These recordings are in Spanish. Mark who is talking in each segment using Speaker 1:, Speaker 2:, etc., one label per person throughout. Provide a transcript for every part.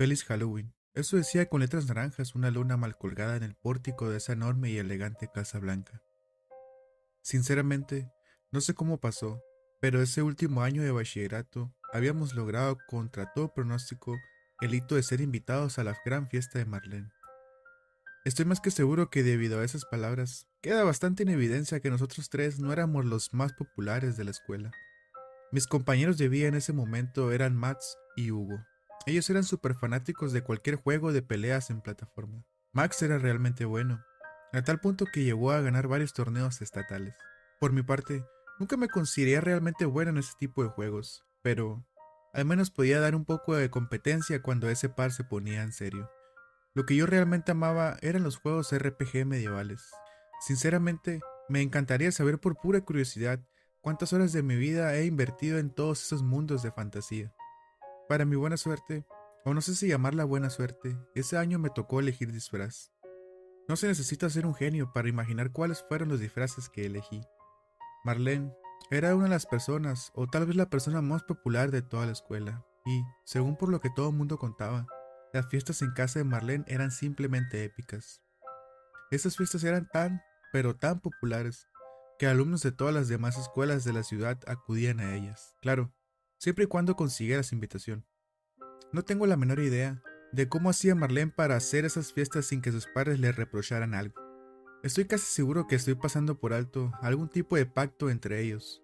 Speaker 1: Feliz Halloween. Eso decía con letras naranjas una luna mal colgada en el pórtico de esa enorme y elegante casa blanca. Sinceramente, no sé cómo pasó, pero ese último año de bachillerato habíamos logrado contra todo pronóstico el hito de ser invitados a la gran fiesta de Marlene. Estoy más que seguro que debido a esas palabras, queda bastante en evidencia que nosotros tres no éramos los más populares de la escuela. Mis compañeros de vida en ese momento eran Max y Hugo. Ellos eran súper fanáticos de cualquier juego de peleas en plataforma. Max era realmente bueno, a tal punto que llegó a ganar varios torneos estatales. Por mi parte, nunca me consideré realmente bueno en ese tipo de juegos, pero al menos podía dar un poco de competencia cuando ese par se ponía en serio. Lo que yo realmente amaba eran los juegos RPG medievales. Sinceramente, me encantaría saber por pura curiosidad cuántas horas de mi vida he invertido en todos esos mundos de fantasía. Para mi buena suerte, o no sé si llamarla buena suerte, ese año me tocó elegir disfraz. No se necesita ser un genio para imaginar cuáles fueron los disfraces que elegí. Marlene era una de las personas, o tal vez la persona más popular de toda la escuela, y, según por lo que todo el mundo contaba, las fiestas en casa de Marlene eran simplemente épicas. Estas fiestas eran tan, pero tan populares, que alumnos de todas las demás escuelas de la ciudad acudían a ellas. Claro, siempre y cuando consiguieras invitación. No tengo la menor idea de cómo hacía Marlene para hacer esas fiestas sin que sus padres le reprocharan algo. Estoy casi seguro que estoy pasando por alto algún tipo de pacto entre ellos,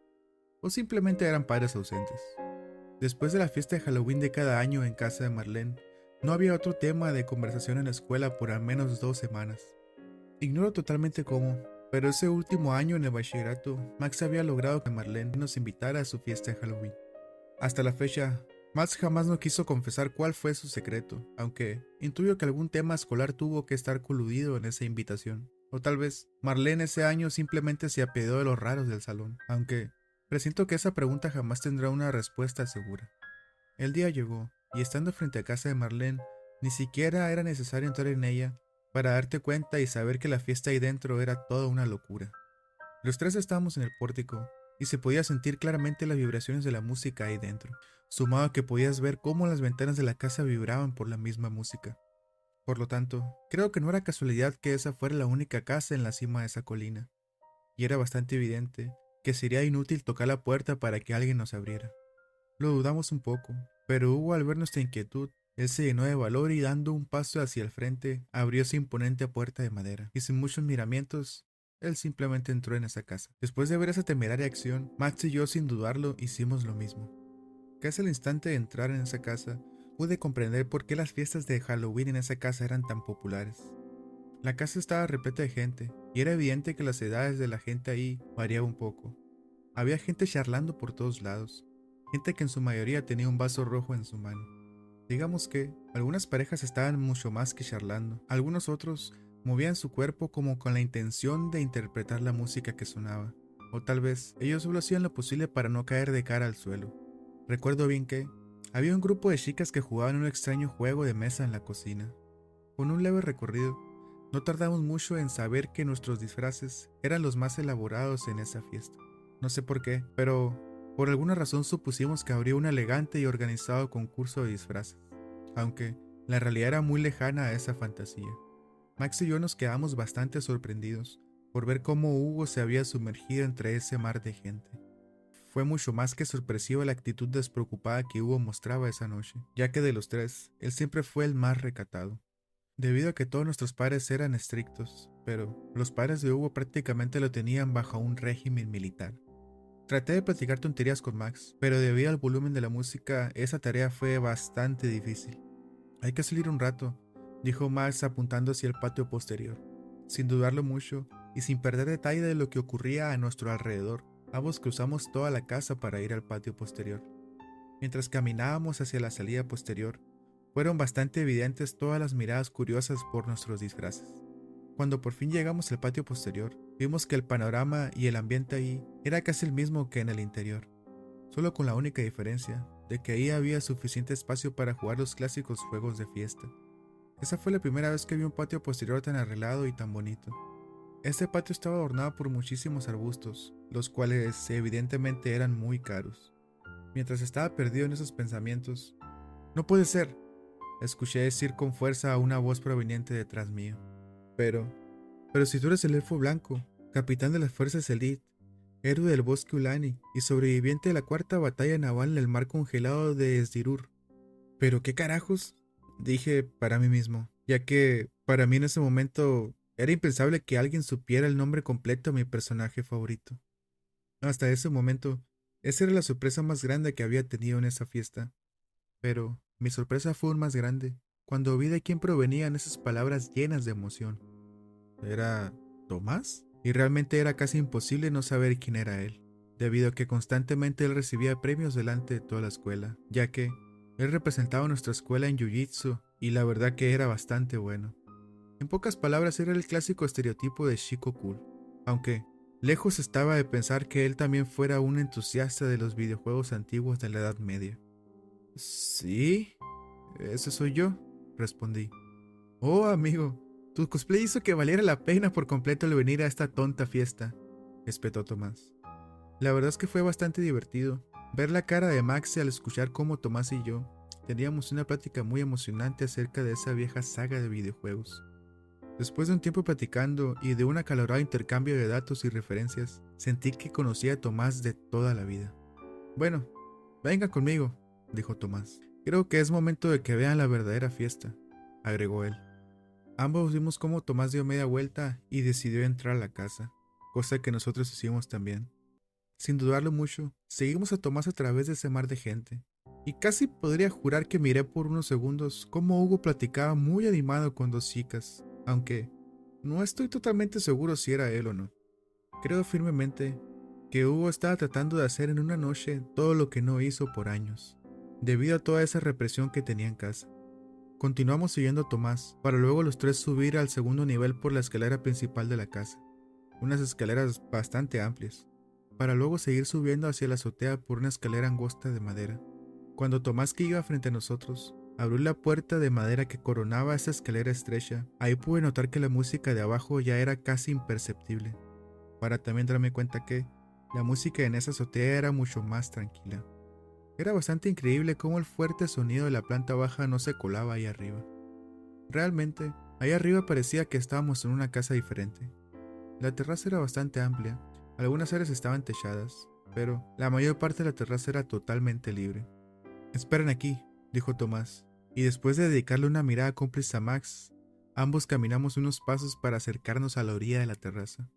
Speaker 1: o simplemente eran padres ausentes. Después de la fiesta de Halloween de cada año en casa de Marlene, no había otro tema de conversación en la escuela por al menos 2 semanas. Ignoro totalmente cómo, pero ese último año en el bachillerato, Max había logrado que Marlene nos invitara a su fiesta de Halloween. Hasta la fecha, Max jamás no quiso confesar cuál fue su secreto, aunque intuyo que algún tema escolar tuvo que estar coludido en esa invitación. O tal vez Marlene ese año simplemente se apiadó de los raros del salón, aunque presiento que esa pregunta jamás tendrá una respuesta segura. El día llegó, y estando frente a casa de Marlene, ni siquiera era necesario entrar en ella para darte cuenta y saber que la fiesta ahí dentro era toda una locura. Los tres estábamos en el pórtico, y se podía sentir claramente las vibraciones de la música ahí dentro, sumado a que podías ver cómo las ventanas de la casa vibraban por la misma música. Por lo tanto, creo que no era casualidad que esa fuera la única casa en la cima de esa colina, y era bastante evidente que sería inútil tocar la puerta para que alguien nos abriera. Lo dudamos un poco, pero Hugo, al ver nuestra inquietud, él se llenó de valor y dando un paso hacia el frente, abrió esa imponente puerta de madera, y sin muchos miramientos, él simplemente entró en esa casa. Después de ver esa temeraria acción, Max y yo sin dudarlo hicimos lo mismo. Casi al instante de entrar en esa casa, pude comprender por qué las fiestas de Halloween en esa casa eran tan populares. La casa estaba repleta de gente, y era evidente que las edades de la gente ahí variaban un poco. Había gente charlando por todos lados, gente que en su mayoría tenía un vaso rojo en su mano. Digamos que algunas parejas estaban mucho más que charlando, algunos otros movían su cuerpo como con la intención de interpretar la música que sonaba, o tal vez ellos solo hacían lo posible para no caer de cara al suelo. Recuerdo bien que había un grupo de chicas que jugaban un extraño juego de mesa en la cocina. Con un leve recorrido, no tardamos mucho en saber que nuestros disfraces eran los más elaborados en esa fiesta. No sé por qué, pero por alguna razón supusimos que habría un elegante y organizado concurso de disfraces, aunque la realidad era muy lejana a esa fantasía. Max y yo nos quedamos bastante sorprendidos por ver cómo Hugo se había sumergido entre ese mar de gente. Fue mucho más que sorpresiva la actitud despreocupada que Hugo mostraba esa noche, ya que de los tres, él siempre fue el más recatado. Debido a que todos nuestros padres eran estrictos, pero los padres de Hugo prácticamente lo tenían bajo un régimen militar. Traté de platicar tonterías con Max, pero debido al volumen de la música, esa tarea fue bastante difícil. Hay que salir un rato, dijo Max apuntando hacia el patio posterior. Sin dudarlo mucho, y sin perder detalle de lo que ocurría a nuestro alrededor, ambos cruzamos toda la casa para ir al patio posterior. Mientras caminábamos hacia la salida posterior, fueron bastante evidentes todas las miradas curiosas por nuestros disfraces. Cuando por fin llegamos al patio posterior, vimos que el panorama y el ambiente ahí era casi el mismo que en el interior, solo con la única diferencia de que ahí había suficiente espacio para jugar los clásicos juegos de fiesta. Esa fue la primera vez que vi un patio posterior tan arreglado y tan bonito. Este patio estaba adornado por muchísimos arbustos, los cuales evidentemente eran muy caros. Mientras estaba perdido en esos pensamientos, «¡No puede ser!», Escuché decir con fuerza a una voz proveniente detrás mío. Pero si tú eres el elfo blanco, capitán de las fuerzas Elite, héroe del bosque Ulani y sobreviviente de la cuarta batalla naval en el mar congelado de Esdirur. ¿Pero qué carajos? Dije para mí mismo, ya que para mí en ese momento era impensable que alguien supiera el nombre completo de mi personaje favorito. Hasta ese momento, esa era la sorpresa más grande que había tenido en esa fiesta. Pero mi sorpresa fue aún más grande cuando vi de quién provenían esas palabras llenas de emoción. ¿Era Tomás? Y realmente era casi imposible no saber quién era él, debido a que constantemente él recibía premios delante de toda la escuela, ya que él representaba a nuestra escuela en Jiu-Jitsu y la verdad que era bastante bueno. En pocas palabras era el clásico estereotipo de chico cool, aunque lejos estaba de pensar que él también fuera un entusiasta de los videojuegos antiguos de la Edad Media. Sí, ese soy yo, respondí. Oh, amigo, tu cosplay hizo que valiera la pena por completo el venir a esta tonta fiesta, espetó Tomás. La verdad es que fue bastante divertido ver la cara de Maxi al escuchar cómo Tomás y yo teníamos una plática muy emocionante acerca de esa vieja saga de videojuegos. Después de un tiempo platicando y de un acalorado intercambio de datos y referencias, sentí que conocía a Tomás de toda la vida. Bueno, venga conmigo, dijo Tomás. Creo que es momento de que vean la verdadera fiesta, agregó él. Ambos vimos cómo Tomás dio media vuelta y decidió entrar a la casa, cosa que nosotros hicimos también. Sin dudarlo mucho, seguimos a Tomás a través de ese mar de gente, y casi podría jurar que miré por unos segundos cómo Hugo platicaba muy animado con dos chicas, aunque no estoy totalmente seguro si era él o no. Creo firmemente que Hugo estaba tratando de hacer en una noche todo lo que no hizo por años, debido a toda esa represión que tenía en casa. Continuamos siguiendo a Tomás, para luego los tres subir al segundo nivel por la escalera principal de la casa, unas escaleras bastante amplias, para luego seguir subiendo hacia la azotea por una escalera angosta de madera. Cuando Tomás, que iba frente a nosotros, abrió la puerta de madera que coronaba esa escalera estrecha, ahí pude notar que la música de abajo ya era casi imperceptible, para también darme cuenta que la música en esa azotea era mucho más tranquila. Era bastante increíble cómo el fuerte sonido de la planta baja no se colaba ahí arriba. Realmente, ahí arriba parecía que estábamos en una casa diferente. La terraza era bastante amplia, algunas áreas estaban techadas, pero la mayor parte de la terraza era totalmente libre. Esperen aquí, dijo Tomás, y después de dedicarle una mirada cómplice a Max, ambos caminamos unos pasos para acercarnos a la orilla de la terraza.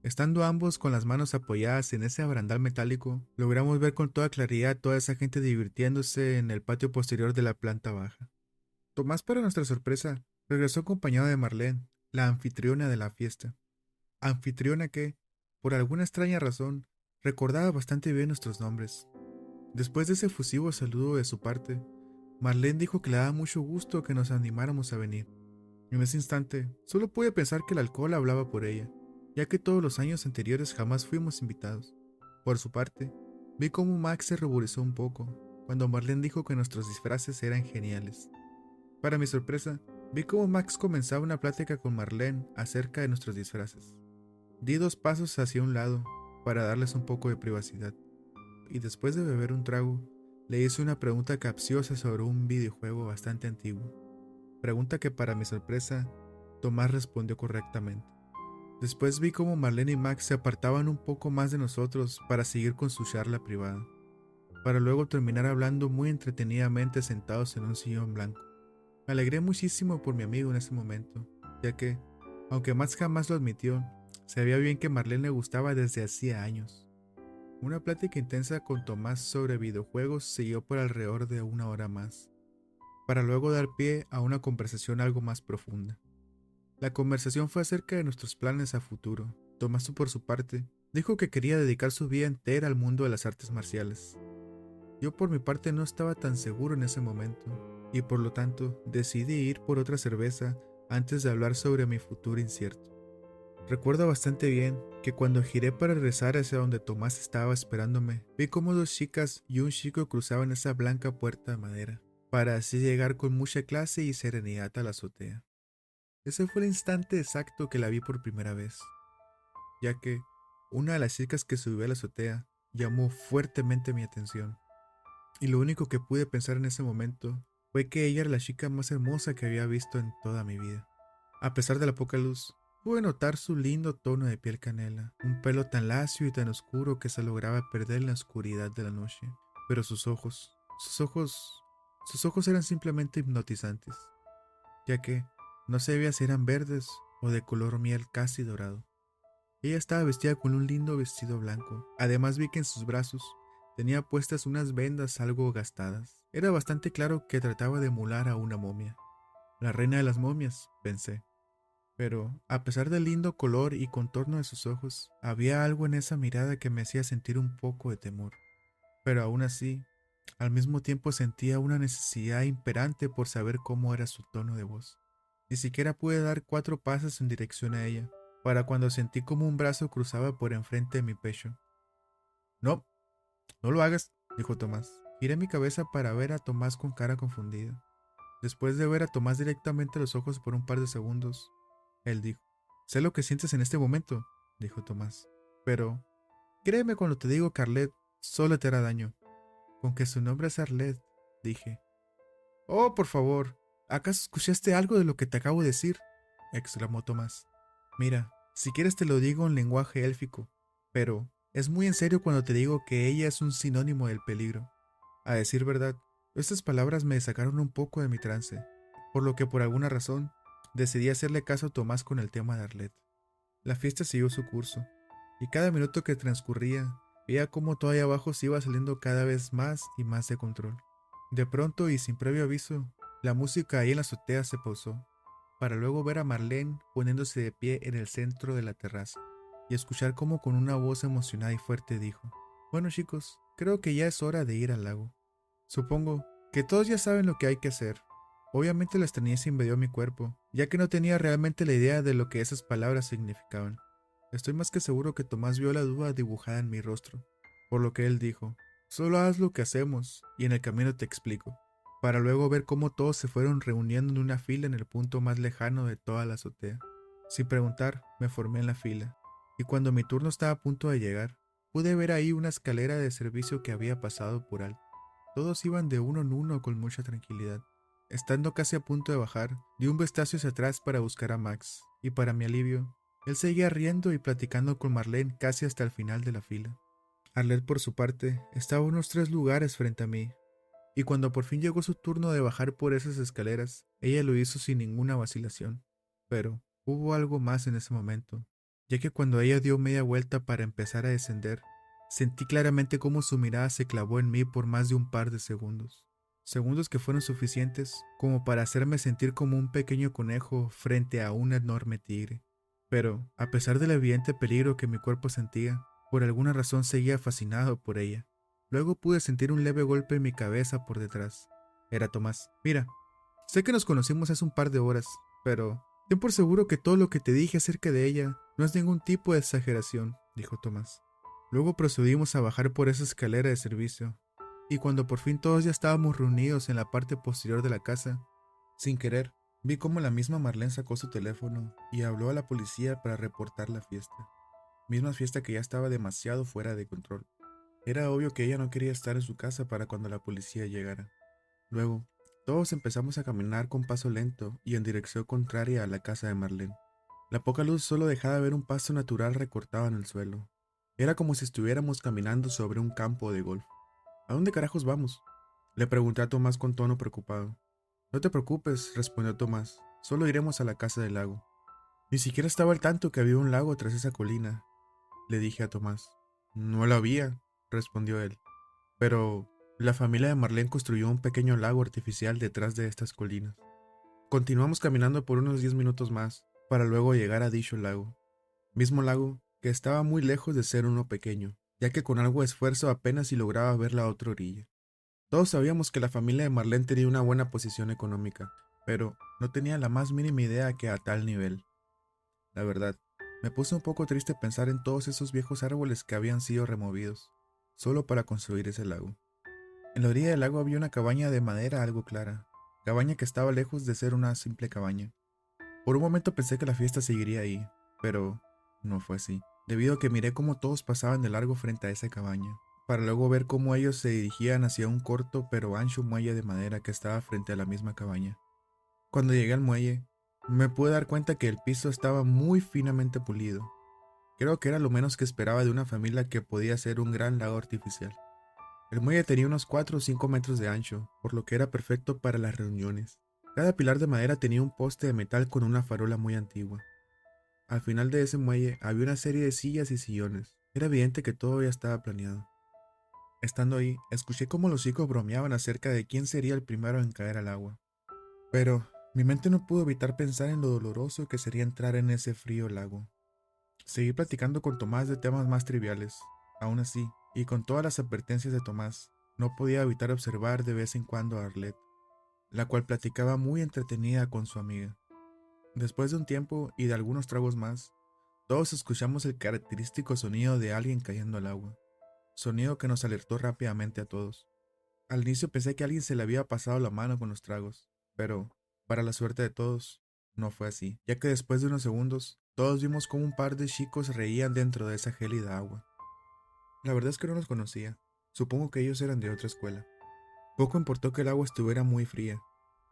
Speaker 1: Estando ambos con las manos apoyadas en ese barandal metálico, logramos ver con toda claridad toda esa gente divirtiéndose en el patio posterior de la planta baja. Tomás, para nuestra sorpresa, regresó acompañado de Marlene, la anfitriona de la fiesta. Anfitriona que, por alguna extraña razón, recordaba bastante bien nuestros nombres. Después de ese efusivo saludo de su parte, Marlene dijo que le daba mucho gusto que nos animáramos a venir. En ese instante, solo pude pensar que el alcohol hablaba por ella, ya que todos los años anteriores jamás fuimos invitados. Por su parte, vi cómo Max se ruborizó un poco cuando Marlene dijo que nuestros disfraces eran geniales. Para mi sorpresa, vi cómo Max comenzaba una plática con Marlene acerca de nuestros disfraces. Di 2 pasos hacia un lado para darles un poco de privacidad, y después de beber un trago, le hice una pregunta capciosa sobre un videojuego bastante antiguo. Pregunta que para mi sorpresa, Tomás respondió correctamente. Después vi cómo Marlene y Max se apartaban un poco más de nosotros para seguir con su charla privada, para luego terminar hablando muy entretenidamente sentados en un sillón blanco. Me alegré muchísimo por mi amigo en ese momento, ya que, aunque Max jamás lo admitió, sabía bien que Marlene le gustaba desde hacía años. Una plática intensa con Tomás sobre videojuegos siguió por alrededor de 1 hora más, para luego dar pie a una conversación algo más profunda. La conversación fue acerca de nuestros planes a futuro. Tomás, por su parte, dijo que quería dedicar su vida entera al mundo de las artes marciales. Yo por mi parte no estaba tan seguro en ese momento, y por lo tanto decidí ir por otra cerveza antes de hablar sobre mi futuro incierto. Recuerdo bastante bien que cuando giré para regresar hacia donde Tomás estaba esperándome, vi cómo 2 chicas y un chico cruzaban esa blanca puerta de madera, para así llegar con mucha clase y serenidad a la azotea. Ese fue el instante exacto que la vi por primera vez, ya que una de las chicas que subió a la azotea llamó fuertemente mi atención, y lo único que pude pensar en ese momento fue que ella era la chica más hermosa que había visto en toda mi vida. A pesar de la poca luz, pude notar su lindo tono de piel canela, un pelo tan lacio y tan oscuro que se lograba perder en la oscuridad de la noche. Pero sus ojos eran simplemente hipnotizantes, ya que no sabía si eran verdes o de color miel casi dorado. Ella estaba vestida con un lindo vestido blanco. Además vi que en sus brazos tenía puestas unas vendas algo gastadas. Era bastante claro que trataba de emular a una momia. La reina de las momias, pensé. Pero, a pesar del lindo color y contorno de sus ojos, había algo en esa mirada que me hacía sentir un poco de temor. Pero aún así, al mismo tiempo sentía una necesidad imperante por saber cómo era su tono de voz. Ni siquiera pude dar 4 pasos en dirección a ella, para cuando sentí como un brazo cruzaba por enfrente de mi pecho. No, no lo hagas, dijo Tomás. Giré mi cabeza para ver a Tomás con cara confundida. Después de ver a Tomás directamente a los ojos por un par de segundos, él dijo: sé lo que sientes en este momento, dijo Tomás. Pero, créeme cuando te digo que Arlette solo te hará daño. Con que su nombre es Arlette, dije. Oh, por favor, ¿acaso escuchaste algo de lo que te acabo de decir?, exclamó Tomás. Mira, si quieres te lo digo en lenguaje élfico, pero es muy en serio cuando te digo que ella es un sinónimo del peligro. A decir verdad, estas palabras me sacaron un poco de mi trance, por lo que por alguna razón decidí hacerle caso a Tomás con el tema de Arlette. La fiesta siguió su curso, y cada minuto que transcurría, veía cómo todo ahí abajo se iba saliendo cada vez más y más de control. De pronto y sin previo aviso, la música ahí en la azotea se pausó, para luego ver a Marlene poniéndose de pie en el centro de la terraza, y escuchar cómo con una voz emocionada y fuerte dijo: bueno chicos, creo que ya es hora de ir al lago. Supongo que todos ya saben lo que hay que hacer. Obviamente la extrañeza invadió mi cuerpo, ya que no tenía realmente la idea de lo que esas palabras significaban. Estoy más que seguro que Tomás vio la duda dibujada en mi rostro, por lo que él dijo: solo haz lo que hacemos, y en el camino te explico, para luego ver cómo todos se fueron reuniendo en una fila en el punto más lejano de toda la azotea. Sin preguntar, me formé en la fila, y cuando mi turno estaba a punto de llegar, pude ver ahí una escalera de servicio que había pasado por alto. Todos iban de uno en uno con mucha tranquilidad. Estando casi a punto de bajar, di un vistazo hacia atrás para buscar a Max, y para mi alivio, él seguía riendo y platicando con Marlene casi hasta el final de la fila. Arlette, por su parte, estaba a unos 3 lugares frente a mí, y cuando por fin llegó su turno de bajar por esas escaleras, ella lo hizo sin ninguna vacilación. Pero hubo algo más en ese momento, ya que cuando ella dio media vuelta para empezar a descender, sentí claramente cómo su mirada se clavó en mí por más de un par de segundos. Segundos que fueron suficientes como para hacerme sentir como un pequeño conejo frente a un enorme tigre. Pero, a pesar del evidente peligro que mi cuerpo sentía, por alguna razón seguía fascinado por ella. Luego pude sentir un leve golpe en mi cabeza por detrás. Era Tomás. Mira, sé que nos conocimos hace un par de horas, pero ten por seguro que todo lo que te dije acerca de ella no es ningún tipo de exageración, dijo Tomás. Luego procedimos a bajar por esa escalera de servicio, y cuando por fin todos ya estábamos reunidos en la parte posterior de la casa, sin querer, vi cómo la misma Marlene sacó su teléfono y habló a la policía para reportar la fiesta. Misma fiesta que ya estaba demasiado fuera de control. Era obvio que ella no quería estar en su casa para cuando la policía llegara. Luego, todos empezamos a caminar con paso lento y en dirección contraria a la casa de Marlene. La poca luz solo dejaba ver un paso natural recortado en el suelo. Era como si estuviéramos caminando sobre un campo de golf. ¿A dónde carajos vamos?, le pregunté a Tomás con tono preocupado. No te preocupes, respondió Tomás. Solo iremos a la casa del lago. Ni siquiera estaba al tanto que había un lago tras esa colina, le dije a Tomás. No lo había, respondió él. Pero la familia de Marlene construyó un pequeño lago artificial detrás de estas colinas. Continuamos caminando por unos 10 minutos más, para luego llegar a dicho lago. Mismo lago que estaba muy lejos de ser uno pequeño, ya que con algo de esfuerzo apenas si lograba ver la otra orilla. Todos sabíamos que la familia de Marlene tenía una buena posición económica, pero no tenía la más mínima idea que a tal nivel. La verdad, me puse un poco triste pensar en todos esos viejos árboles que habían sido removidos, solo para construir ese lago. En la orilla del lago había una cabaña de madera algo clara, cabaña que estaba lejos de ser una simple cabaña. Por un momento pensé que la fiesta seguiría ahí, pero no fue así, debido a que miré cómo todos pasaban de largo frente a esa cabaña. para luego ver cómo ellos se dirigían hacia un corto pero ancho muelle de madera que estaba frente a la misma cabaña. Cuando llegué al muelle, me pude dar cuenta que el piso estaba muy finamente pulido. Creo que era lo menos que esperaba de una familia que podía ser un gran lago artificial. El muelle tenía unos 4 o 5 metros de ancho, por lo que era perfecto para las reuniones. Cada pilar de madera tenía un poste de metal con una farola muy antigua. Al final de ese muelle había una serie de sillas y sillones. Era evidente que todo ya estaba planeado. Estando ahí, escuché cómo los chicos bromeaban acerca de quién sería el primero en caer al agua. Pero mi mente no pudo evitar pensar en lo doloroso que sería entrar en ese frío lago. Seguí platicando con Tomás de temas más triviales. Aún así, y con todas las advertencias de Tomás, no podía evitar observar de vez en cuando a Arlette, la cual platicaba muy entretenida con su amiga. Después de un tiempo y de algunos tragos más, todos escuchamos el característico sonido de alguien cayendo al agua, sonido que nos alertó rápidamente a todos. Al inicio pensé que alguien se le había pasado la mano con los tragos, pero, para la suerte de todos, no fue así, ya que después de unos segundos, todos vimos como un par de chicos reían dentro de esa gélida agua. La verdad es que no los conocía, supongo que ellos eran de otra escuela. Poco importó que el agua estuviera muy fría,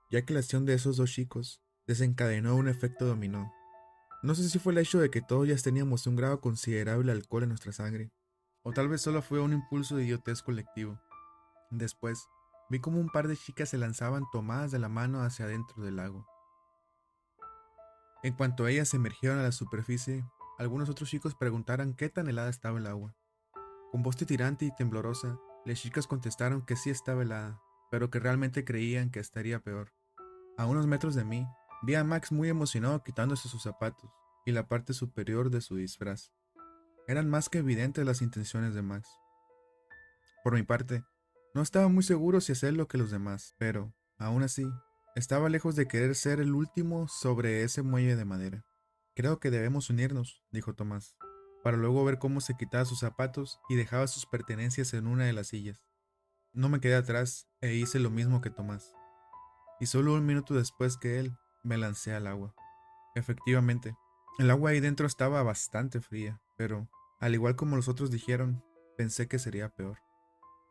Speaker 1: ya que la acción de esos dos chicos desencadenó un efecto dominó. No sé si fue el hecho de que todos ya teníamos un grado considerable de alcohol en nuestra sangre, o tal vez solo fue un impulso de idiotez colectivo. Después, vi como un par de chicas se lanzaban tomadas de la mano hacia adentro del lago. En cuanto ellas emergieron a la superficie, algunos otros chicos preguntaron qué tan helada estaba el agua. Con voz tirante y temblorosa, las chicas contestaron que sí estaba helada, pero que realmente creían que estaría peor. A unos metros de mí, vi a Max muy emocionado quitándose sus zapatos y la parte superior de su disfraz. Eran más que evidentes las intenciones de Max. Por mi parte, no estaba muy seguro si hacer lo que los demás, pero, aún así, estaba lejos de querer ser el último sobre ese muelle de madera. Creo que debemos unirnos, dijo Tomás, para luego ver cómo se quitaba sus zapatos y dejaba sus pertenencias en una de las sillas. No me quedé atrás e hice lo mismo que Tomás. Y solo un minuto después que él, me lancé al agua. Efectivamente, el agua ahí dentro estaba bastante fría, pero, al igual como los otros dijeron, pensé que sería peor.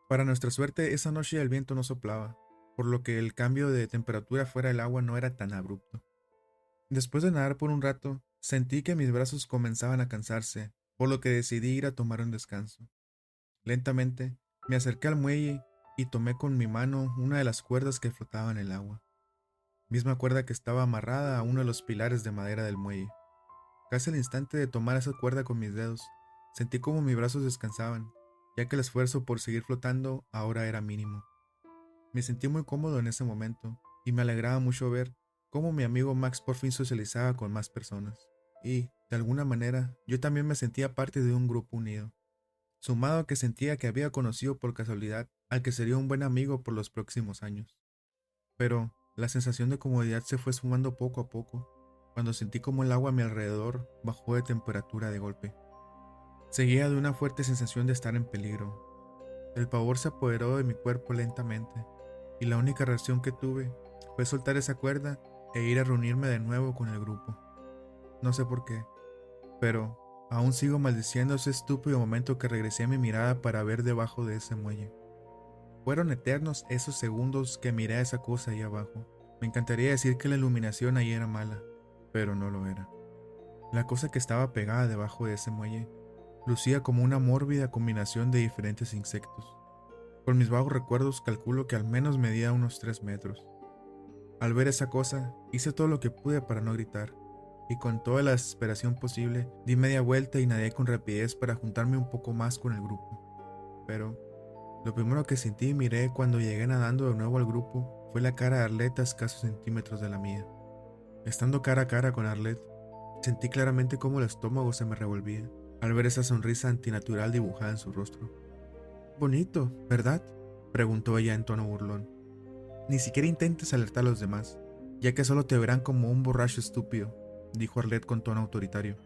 Speaker 1: Para nuestra suerte, esa noche el viento no soplaba, por lo que el cambio de temperatura fuera del agua no era tan abrupto. Después de nadar por un rato, sentí que mis brazos comenzaban a cansarse, por lo que decidí ir a tomar un descanso. Lentamente, me acerqué al muelle y tomé con mi mano una de las cuerdas que flotaba en el agua, misma cuerda que estaba amarrada a uno de los pilares de madera del muelle. Casi al instante de tomar esa cuerda con mis dedos, sentí como mis brazos descansaban, ya que el esfuerzo por seguir flotando ahora era mínimo. Me sentí muy cómodo en ese momento, y me alegraba mucho ver cómo mi amigo Max por fin socializaba con más personas. Y, de alguna manera, yo también me sentía parte de un grupo unido, sumado a que sentía que había conocido por casualidad al que sería un buen amigo por los próximos años. Pero la sensación de comodidad se fue sumando poco a poco, cuando sentí como el agua a mi alrededor bajó de temperatura de golpe. Seguía de una fuerte sensación de estar en peligro. El pavor se apoderó de mi cuerpo lentamente, y la única reacción que tuve fue soltar esa cuerda e ir a reunirme de nuevo con el grupo. No sé por qué, pero aún sigo maldiciendo ese estúpido momento que regresé mi mirada para ver debajo de ese muelle. Fueron eternos esos segundos que miré a esa cosa ahí abajo. Me encantaría decir que la iluminación ahí era mala, pero no lo era. La cosa que estaba pegada debajo de ese muelle lucía como una mórbida combinación de diferentes insectos. Con mis vagos recuerdos calculo que al menos medía unos 3 metros. Al ver esa cosa, hice todo lo que pude para no gritar, y con toda la desesperación posible, di media vuelta y nadé con rapidez para juntarme un poco más con el grupo. Pero, lo primero que sentí y miré cuando llegué nadando de nuevo al grupo fue la cara de Arlette a escasos centímetros de la mía. Estando cara a cara con Arlette, sentí claramente cómo el estómago se me revolvía, al ver esa sonrisa antinatural dibujada en su rostro. Bonito, ¿verdad?, preguntó ella en tono burlón. Ni siquiera intentes alertar a los demás, ya que solo te verán como un borracho estúpido, dijo Arlette con tono autoritario.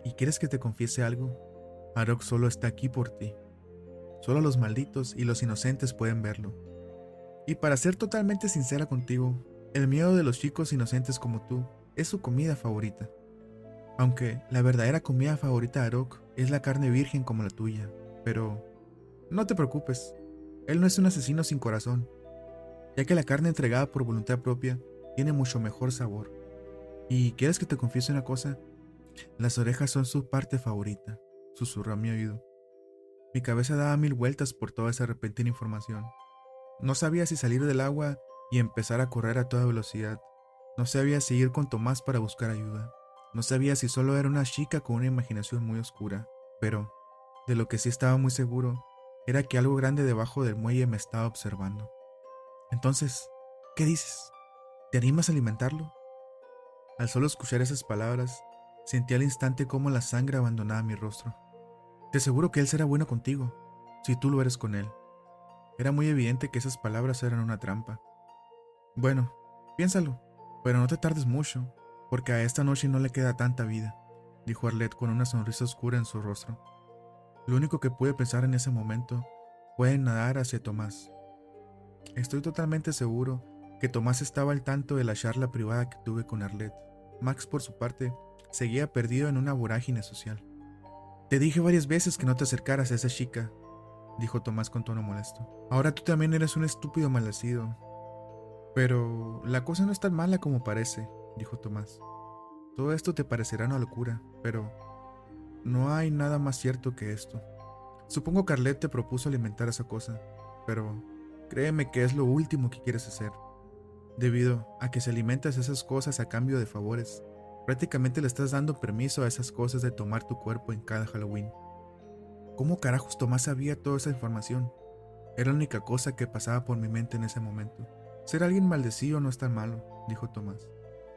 Speaker 1: ¿Y quieres que te confiese algo? Arok solo está aquí por ti. Solo los malditos y los inocentes pueden verlo. Y para ser totalmente sincera contigo, el miedo de los chicos inocentes como tú es su comida favorita. Aunque la verdadera comida favorita de Arok es la carne virgen como la tuya, pero No te preocupes, él no es un asesino sin corazón, ya que la carne entregada por voluntad propia tiene mucho mejor sabor. ¿Y quieres que te confiese una cosa? Las orejas son su parte favorita, susurró a mi oído. Mi cabeza daba mil vueltas por toda esa repentina información. No sabía si salir del agua y empezar a correr a toda velocidad. No sabía si ir con Tomás para buscar ayuda. No sabía si solo era una chica con una imaginación muy oscura. Pero, de lo que sí estaba muy seguro, era que algo grande debajo del muelle me estaba observando. Entonces, ¿qué dices? ¿Te animas a alimentarlo? Al solo escuchar esas palabras, sentí al instante cómo la sangre abandonaba mi rostro. Te aseguro que él será bueno contigo, si tú lo eres con él. Era muy evidente que esas palabras eran una trampa. Bueno, piénsalo, pero no te tardes mucho, porque a esta noche no le queda tanta vida, dijo Arlette con una sonrisa oscura en su rostro. Lo único que pude pensar en ese momento fue en nadar hacia Tomás. Estoy totalmente seguro que Tomás estaba al tanto de la charla privada que tuve con Arlette. Max, por su parte, seguía perdido en una vorágine social. Te dije varias veces que no te acercaras a esa chica, dijo Tomás con tono molesto. Ahora tú también eres un estúpido maldecido. Pero la cosa no es tan mala como parece, dijo Tomás. Todo esto te parecerá una locura, pero no hay nada más cierto que esto. Supongo que Arlette te propuso alimentar esa cosa, pero créeme que es lo último que quieres hacer. Debido a que si alimentas esas cosas a cambio de favores, prácticamente le estás dando permiso a esas cosas de tomar tu cuerpo en cada Halloween. ¿Cómo carajos Tomás sabía toda esa información? Era la única cosa que pasaba por mi mente en ese momento. Ser alguien maldecido no es tan malo, dijo Tomás,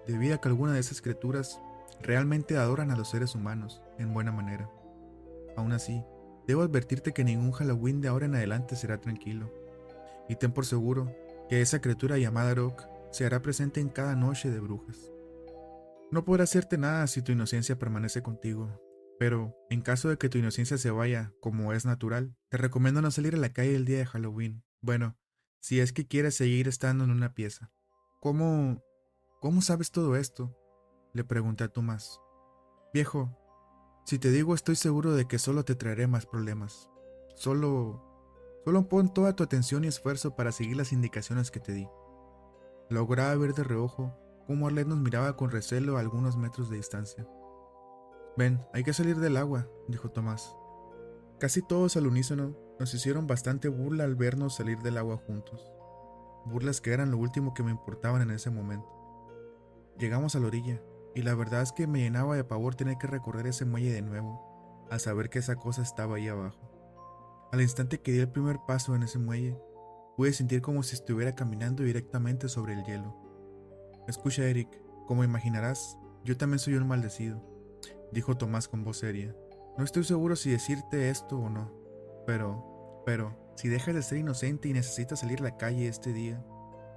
Speaker 1: debido a que algunas de esas criaturas realmente adoran a los seres humanos, en buena manera. Aún así, debo advertirte que ningún Halloween de ahora en adelante será tranquilo, y ten por seguro que esa criatura llamada Rock se hará presente en cada noche de brujas. No podrá hacerte nada si tu inocencia permanece contigo, pero en caso de que tu inocencia se vaya, como es natural, te recomiendo no salir a la calle el día de Halloween. Bueno, si es que quieres seguir estando en una pieza. ¿Cómo... ¿Cómo sabes todo esto? Le pregunté a Tomás. Viejo, si te digo estoy seguro de que solo te traeré más problemas. Solo pon toda tu atención y esfuerzo para seguir las indicaciones que te di. Lograba ver de reojo cómo Arlette nos miraba con recelo a algunos metros de distancia. Ven, hay que salir del agua, dijo Tomás. Casi todos al unísono nos hicieron bastante burla al vernos salir del agua juntos. Burlas que eran lo último que me importaban en ese momento. Llegamos a la orilla, y la verdad es que me llenaba de pavor tener que recorrer ese muelle de nuevo, al saber que esa cosa estaba ahí abajo. Al instante que di el primer paso en ese muelle, pude sentir como si estuviera caminando directamente sobre el hielo. Escucha, Eric, como imaginarás, yo también soy un maldecido, dijo Tomás con voz seria. No estoy seguro si decirte esto o no, pero, si dejas de ser inocente y necesitas salir a la calle este día,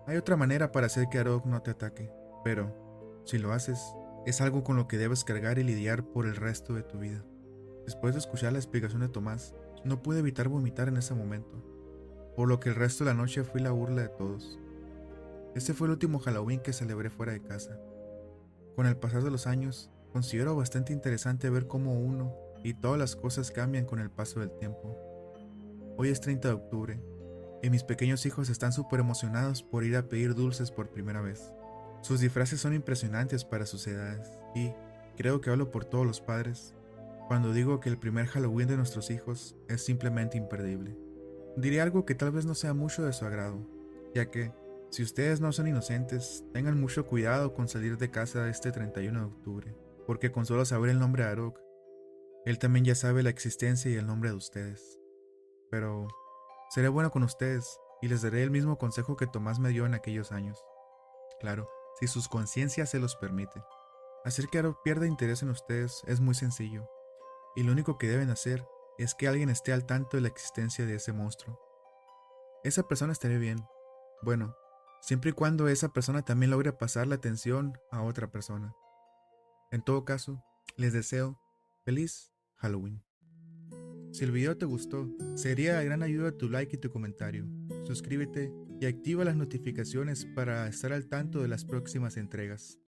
Speaker 1: hay otra manera para hacer que Arok no te ataque, pero, si lo haces, es algo con lo que debes cargar y lidiar por el resto de tu vida. Después de escuchar la explicación de Tomás, no pude evitar vomitar en ese momento, por lo que el resto de la noche fui la burla de todos. Este fue el último Halloween que celebré fuera de casa. Con el pasar de los años, considero bastante interesante ver cómo uno y todas las cosas cambian con el paso del tiempo. Hoy es 30 de octubre, y mis pequeños hijos están súper emocionados por ir a pedir dulces por primera vez. Sus disfraces son impresionantes para sus edades, y creo que hablo por todos los padres cuando digo que el primer Halloween de nuestros hijos es simplemente imperdible. Diré algo que tal vez no sea mucho de su agrado, ya que, si ustedes no son inocentes, tengan mucho cuidado con salir de casa este 31 de octubre, porque con solo saber el nombre de Arok, él también ya sabe la existencia y el nombre de ustedes. Pero seré bueno con ustedes y les daré el mismo consejo que Tomás me dio en aquellos años. Claro, si sus conciencias se los permite. Hacer que Arok pierda interés en ustedes es muy sencillo, y lo único que deben hacer es que alguien esté al tanto de la existencia de ese monstruo. Esa persona estará bien. Bueno, siempre y cuando esa persona también logre pasar la atención a otra persona. En todo caso, les deseo feliz Halloween. Si el video te gustó, sería de gran ayuda tu like y tu comentario. Suscríbete y activa las notificaciones para estar al tanto de las próximas entregas.